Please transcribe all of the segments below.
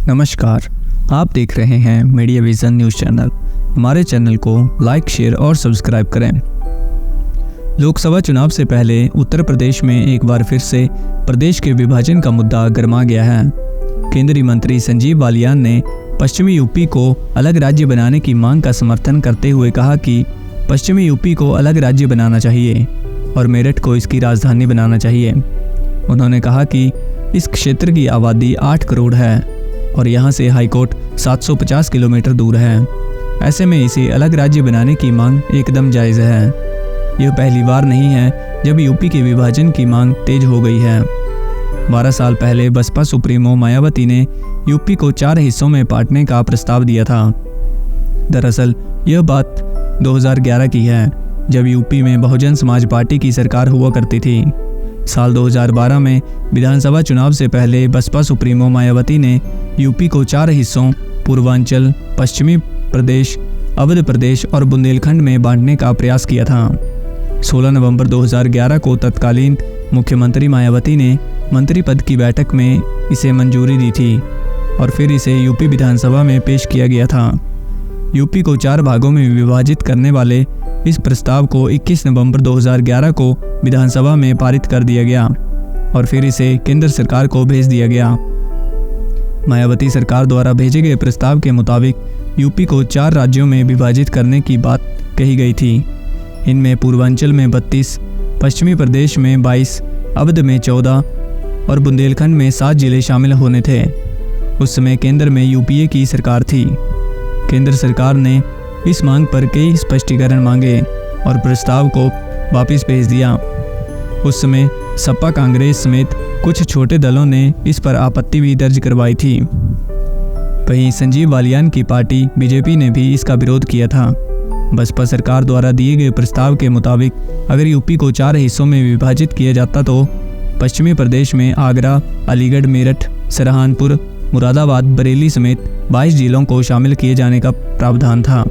नमस्कार, आप देख रहे हैं मीडिया विजन न्यूज़ चैनल। हमारे चैनल को लाइक, शेयर और सब्सक्राइब करें। लोकसभा चुनाव से पहले उत्तर प्रदेश में एक बार फिर से प्रदेश के विभाजन का मुद्दा गरमा गया है। केंद्रीय मंत्री संजीव बालियान ने पश्चिमी यूपी को अलग राज्य बनाने की मांग का समर्थन करते हुए कहा कि पश्चिमी यूपी को अलग राज्य बनाना चाहिए और मेरठ को इसकी राजधानी बनाना चाहिए। उन्होंने कहा कि इस क्षेत्र की आबादी 8 करोड़ है और यहाँ से हाईकोर्ट 750 किलोमीटर दूर है। ऐसे में इसे अलग राज्य बनाने की मांग एकदम जायज़ है। यह पहली बार नहीं है जब यूपी के विभाजन की मांग तेज हो गई है। 12 साल पहले बसपा सुप्रीमो मायावती ने यूपी को 4 हिस्सों में बांटने का प्रस्ताव दिया था। दरअसल यह बात 2011 की है, जब यूपी में बहुजन समाज पार्टी की सरकार हुआ करती थी। साल 2012 में विधानसभा चुनाव से पहले बसपा सुप्रीमो मायावती ने यूपी को 4 हिस्सों पूर्वांचल, पश्चिमी प्रदेश, अवध प्रदेश और बुंदेलखंड में बांटने का प्रयास किया था। 16 नवंबर 2011 को तत्कालीन मुख्यमंत्री मायावती ने मंत्री पद की बैठक में इसे मंजूरी दी थी और फिर इसे यूपी विधानसभा में पेश किया गया था। यूपी को 4 भागों में विभाजित करने वाले इस प्रस्ताव को 21 नवंबर 2011 को विधानसभा में पारित कर दिया गया और फिर इसे केंद्र सरकार को भेज दिया गया। मायावती सरकार द्वारा भेजे गए प्रस्ताव के मुताबिक यूपी को 4 राज्यों में विभाजित करने की बात कही गई थी। इनमें पूर्वांचल में 32, पश्चिमी प्रदेश में 22, अवध में 14 और बुंदेलखंड में 7 जिले शामिल होने थे। उस समय केंद्र में यूपीए की सरकार थी। केंद्र सरकार ने इस मांग पर कई स्पष्टीकरण मांगे और प्रस्ताव को वापस भेज दिया। उस समय सपा, कांग्रेस समेत कुछ छोटे दलों ने इस पर आपत्ति भी दर्ज करवाई थी। वहीं संजीव बालियान की पार्टी बीजेपी ने भी इसका विरोध किया था। बसपा सरकार द्वारा दिए गए प्रस्ताव के मुताबिक अगर यूपी को 4 हिस्सों में विभाजित किया जाता तो पश्चिमी प्रदेश में आगरा, अलीगढ़, मेरठ, सहारनपुर, मुरादाबाद, बरेली समेत 22 जिलों को शामिल किए जाने का प्रावधान था।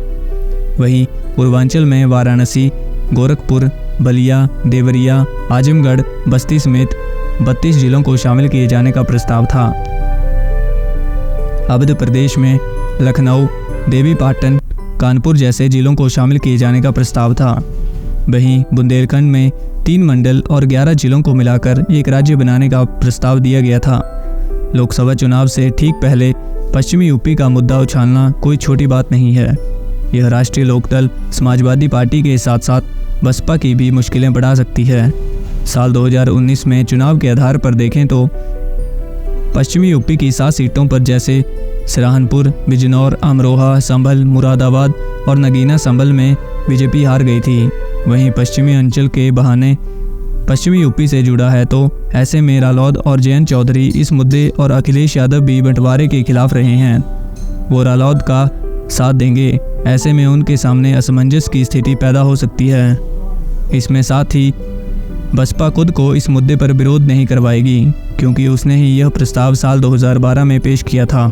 वहीं पूर्वांचल में वाराणसी, गोरखपुर, बलिया, देवरिया, आजमगढ़, बस्ती समेत 32 जिलों को शामिल किए जाने का प्रस्ताव था। अवध प्रदेश में लखनऊ, देवीपाटन, कानपुर जैसे जिलों को शामिल किए जाने का प्रस्ताव था। वहीं बुंदेलखंड में 3 मंडल और 11 जिलों को मिलाकर एक राज्य बनाने का प्रस्ताव दिया गया था। लोकसभा चुनाव से ठीक पहले पश्चिमी यूपी का मुद्दा उछालना कोई छोटी बात नहीं है। यह राष्ट्रीय लोकदल समाजवादी पार्टी के साथ साथ बसपा की भी मुश्किलें बढ़ा सकती है। साल 2019 में चुनाव के आधार पर देखें तो पश्चिमी यूपी की 7 सीटों पर जैसे सहारनपुर, बिजनौर, अमरोहा, संभल, मुरादाबाद और नगीना संभल में बीजेपी हार गई थी। वहीं पश्चिमी अंचल के बहाने पश्चिमी यूपी से जुड़ा है, तो ऐसे में रालोद और जयंत चौधरी इस मुद्दे और अखिलेश यादव भी बंटवारे के खिलाफ रहे हैं। वो रालोद का साथ देंगे। ऐसे में उनके सामने असमंजस की स्थिति पैदा हो सकती है। इसमें साथ ही बसपा खुद को इस मुद्दे पर विरोध नहीं करवाएगी, क्योंकि उसने ही यह प्रस्ताव साल 2012 में पेश किया था।